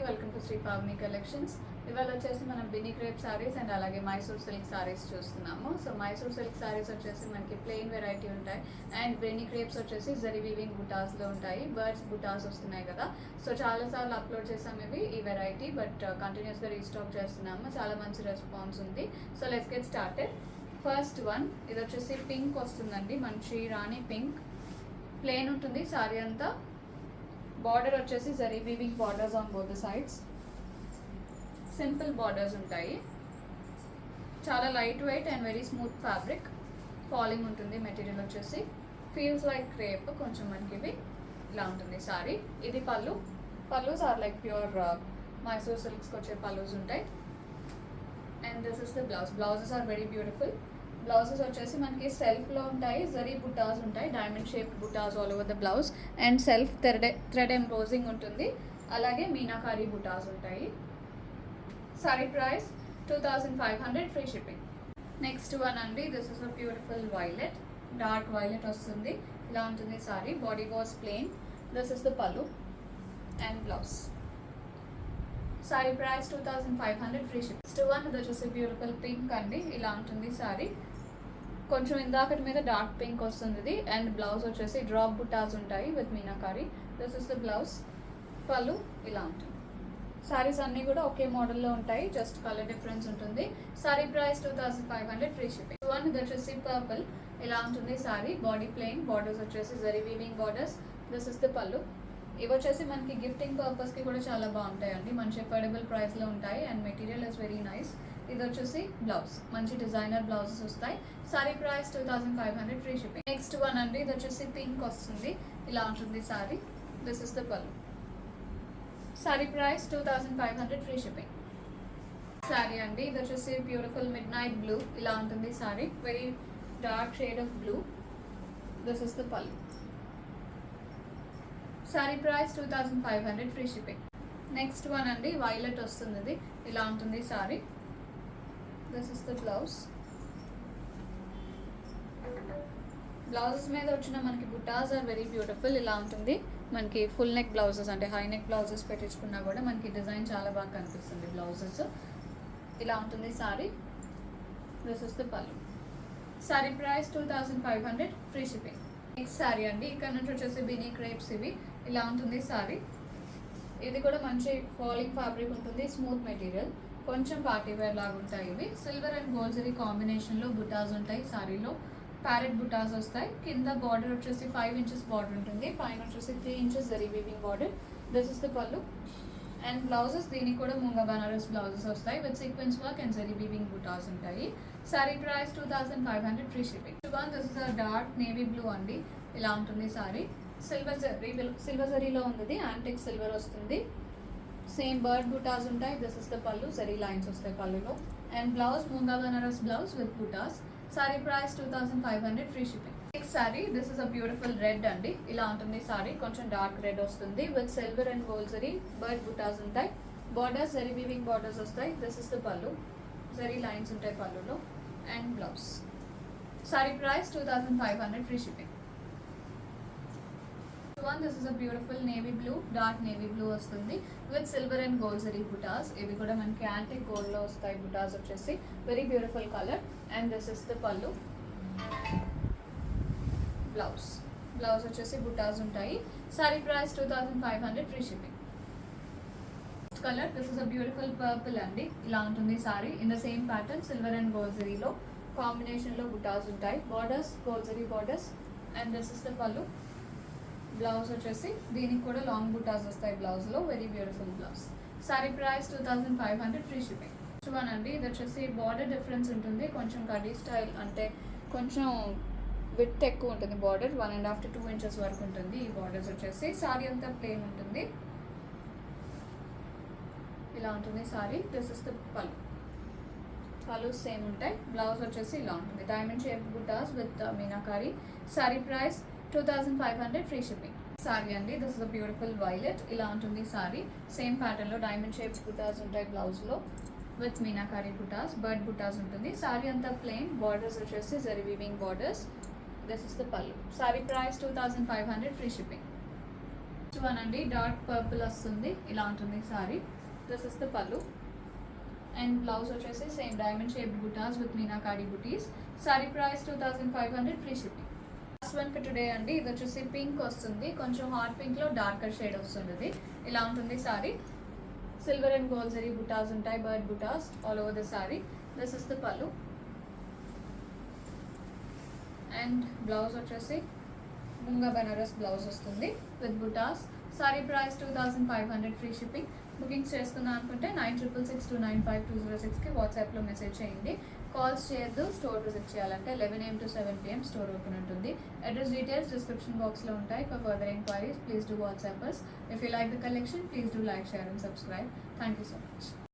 Welcome to Sri Pavani collections. ఇవాళ వచ్చేసి మనం బినీ క్రేప్ సారీస్ అండ్ అలాగే మైసూర్ సిల్క్ సారీస్ చూస్తున్నాము. సో మైసూర్ సిల్క్ సారీస్ వచ్చేసి మనకి ప్లెయిన్ వెరైటీ ఉంటాయి అండ్ బినీ క్రేప్స్ వచ్చేసి జరీ వీవింగ్ బుటాస్లో ఉంటాయి. బర్డ్స్ బుటాస్ వస్తున్నాయి కదా, సో చాలాసార్లు అప్లోడ్ చేసాము ఇవి ఈ వెరైటీ, బట్ కంటిన్యూస్గా రీస్టాక్ చేస్తున్నాము. చాలా మంచి రెస్పాన్స్ ఉంది. So let's get started. First one ఇది వచ్చేసి పింక్ వస్తుందండి, మంచి రాణి పింక్. ప్లెయిన్ ఉంటుంది సారీ అంతా. బార్డర్ వచ్చేసి zari weaving borders on both the sides. Simple borders ఉంటాయి. చాలా light weight and very smooth fabric. Falling ఉంటుంది మెటీరియల్ వచ్చేసి. ఫీల్స్ లైక్ క్రేప్ కొంచెం మనకి ఇవి ఇలా ఉంటుంది సారీ. ఇది పళ్ళు. పళ్ళుస్ ఆర్ లైక్ ప్యూర్ మైసూర్ సిల్క్స్కి వచ్చే పళ్ళుస్ ఉంటాయి. And this is the blouse. Blouses are very beautiful. Blouses వచ్చేసి మనకి సెల్ఫ్లో ఉంటాయి, జరీ బుటాస్ ఉంటాయి, డైమండ్ షేప్డ్ బుటాస్ all over the blouse and self thread embroidering ఉంటుంది. అలాగే మీనాకారీ బుటాస్ ఉంటాయి. Sari price 2500 free shipping. Next one అండి, this is a beautiful violet. Dark violet వస్తుంది, ఇలా ఉంటుంది sari. Body was plain. This is the pallu and blouse. Sari price 2500 free ship. Next one ఇది వచ్చేసి బ్యూటిఫుల్ పింక్ అండి, ఇలా ఉంటుంది సారీ. కొంచెం ఇందాకటి మీద డార్క్ పింక్ వస్తుంది ఇది. అండ్ బ్లౌజ్ వచ్చేసి డ్రాప్ బుటాస్ ఉంటాయి with meenakari. This is the blouse. పళ్ళు ఇలా ఉంటుంది. సారీస్ అన్నీ కూడా ఒకే మోడల్లో ఉంటాయి, జస్ట్ కలర్ డిఫరెన్స్ ఉంటుంది. Sorry price 2500 free shipping. One ఇది వచ్చేసి పర్పుల్, ఇలా ఉంటుంది సారీ. బాడీ ప్లెయిన్, బార్డర్స్ వచ్చేసి zari weaving borders. This is the పళ్ళు. ఇవి వచ్చేసి మనకి గిఫ్టింగ్ పర్పస్కి కూడా చాలా బాగుంటాయండి. మంచి అఫోర్డబుల్ ప్రైస్లో ఉంటాయి and material is very nice. ఇది వచ్చేసి బ్లౌజ్. మంచి డిజైనర్ బ్లౌజెస్ వస్తాయి. Sari price 2500 free shipping. Next one అండి, ఇది వచ్చేసి పింక్ వస్తుంది, ఇలా ఉంటుంది sari. This is the pallu. Sari price 2500 free shipping. Sorry అండి, ఇది వచ్చేసి బ్యూటిఫుల్ మిడ్ నైట్ బ్లూ, ఇలా ఉంటుంది sari. Very dark shade of blue. This is the pallu. Sari price 2500 free shipping. Next one అండి, వైలెట్ వస్తుంది ఇది, ఇలా ఉంటుంది sari. This is the blouse. Blouses మీద వచ్చిన మనకి బుటాస్ ఆర్ వెరీ బ్యూటిఫుల్, ఇలా ఉంటుంది. మనకి ఫుల్ నెక్ బ్లౌజెస్ అంటే హై నెక్ బ్లౌజెస్ పెట్టించుకున్నా కూడా మనకి డిజైన్ చాలా బాగా కనిపిస్తుంది. బ్లౌజెస్ ఇలా ఉంటుంది sari. This is the pallu. Sari price 2500 free shipping. Next sorry అండి, ఇక్కడ నుంచి వచ్చేసి బినీ క్రేప్స్ ఇవి, ఇలా ఉంటుంది సారీ. ఇది కూడా మంచి ఫాలింగ్ ఫ్యాబ్రిక్ ఉంటుంది, స్మూత్ మెటీరియల్. కొంచెం పార్టీ వేర్ లాగా ఉంటాయి ఇవి. సిల్వర్ అండ్ గోల్డ్ జరీ కాంబినేషన్లో బుటాస్ ఉంటాయి సారీలో. ప్యారెట్ బుటాస్ వస్తాయి. కింద బార్డర్ వచ్చేసి 5 inches బార్డర్ ఉంటుంది, పైన వచ్చేసి 3 inches zari weaving border. This is the pallu and blouses. దీనికి కూడా ముంగా బనారస్ బ్లౌజెస్ వస్తాయి with sequence work and zari weaving బుటాస్ ఉంటాయి. Sari price 2500 free shipping. This is a dark navy blue అండి, ఇలా ఉంటుంది సారీ. సిల్వర్ జరీలో ఉంది, యాంటిక్ సిల్వర్ వస్తుంది. సేమ్ బర్డ్ బుటాస్ ఉంటాయి. This is the pallu, zari lines వస్తాయి పళ్ళులో. And blouse Munga Banaras blouse with buttas. Sari price 2500 free shipping. Next sari, this is a beautiful red అండి, ఇలా ఉంటుంది సారీ. కొంచెం డార్క్ రెడ్ వస్తుంది with silver and gold zari bird బుటాస్ ఉంటాయి. బార్డర్స్ జరీ వీవింగ్ బార్డర్స్ వస్తాయి. This is the pallu, zari lines ఉంటాయి పళ్ళులో. And blouse. Sari price 2500 free shipping. This is a beautiful navy blue, dark navy blue వస్తుంది with silver and gold zari బుటాస్. ఇవి కూడా మనకి యాంటిక్ గోల్డ్ లో వస్తాయి బుటాస్ వచ్చేసి. Very beautiful colour. And this is the pallu. Blouse. Blouse వచ్చేసి బుటాస్ ఉంటాయి. Sari price 2500 free shipping. Colour, this is a beautiful purple అండి, ఇలా ఉంటుంది sari. In the same pattern silver and gold జరీలో కాంబినేషన్లో బుటాస్ ఉంటాయి. Borders gold zari borders. And this is the pallu. Blouse వచ్చేసి దీనికి కూడా లాంగ్ బుటాస్ వస్తాయి బ్లౌజ్లో. Very beautiful blouse. Sari price 2500 free shipping. One అండి, ఇది వచ్చేసి బార్డర్ డిఫరెన్స్ ఉంటుంది. కొంచెం కడీ స్టైల్ అంటే కొంచెం విత్ ఎక్కువ ఉంటుంది బార్డర్. 1.5 to 2 inches వరకు ఉంటుంది ఈ బార్డర్స్ వచ్చేసి. సారీ అంతా ప్లెయిన్ ఉంటుంది, ఇలా ఉంటుంది సారీ. దిస్ ఇస్ ద పళ్ళు. పళ్ళు సేమ్ ఉంటాయి. బ్లౌజ్ వచ్చేసి ఇలా ఉంటుంది, diamond shape butas with meenakari. Sari price 2500 free shipping. Sorry అండి, this is a beautiful violet, ఇలా ఉంటుంది సారీ. సేమ్ ప్యాటర్న్లో డైమండ్ షేప్ బుటాస్ ఉంటాయి బ్లౌజ్లో విత్ మీనాకారీ బుటాస్. బర్డ్ బుటాస్ ఉంటుంది. సారీ అంతా ప్లెయిన్, బార్డర్స్ వచ్చేసి zari weaving borders. This is the pallu. Sari price 2500 free shipping. One అండి, డార్క్ పర్పుల్ వస్తుంది, ఇలా ఉంటుంది sari. This is the pallu. And blouse వచ్చేసి same diamond shaped butas with meenakari butis. Sari price 2500, free shipping. Last one for today అండి, ఇది వచ్చేసి పింక్ వస్తుంది, కొంచెం హాట్ పింక్లో డార్కర్ షేడ్ వస్తుంది. ఇది ఇలా ఉంటుంది sari. Silver and gold zari బుటాస్ ఉంటాయి, bird butas all over the sari. This is the pallu. And blouse వచ్చేసి ముంగా బనారస్ బ్లౌజ్ వస్తుంది with buttas. Sari price 2500, free shipping. Bookings చేసుకుందాం అనుకుంటే 9662952006కి వాట్సాప్లో మెసేజ్ చేయండి. కాల్స్ చేయొద్దు, స్టోర్ విజిట్ చేయాలంటే 11 AM to 7 PM store open ఉంటుంది. అడ్రస్ డీటెయిల్స్ డిస్క్రిప్షన్ బాక్స్లో ఉంటాయి. For further enquiries please do WhatsApp us. If you like the collection, please do like, share and subscribe. Thank you so much.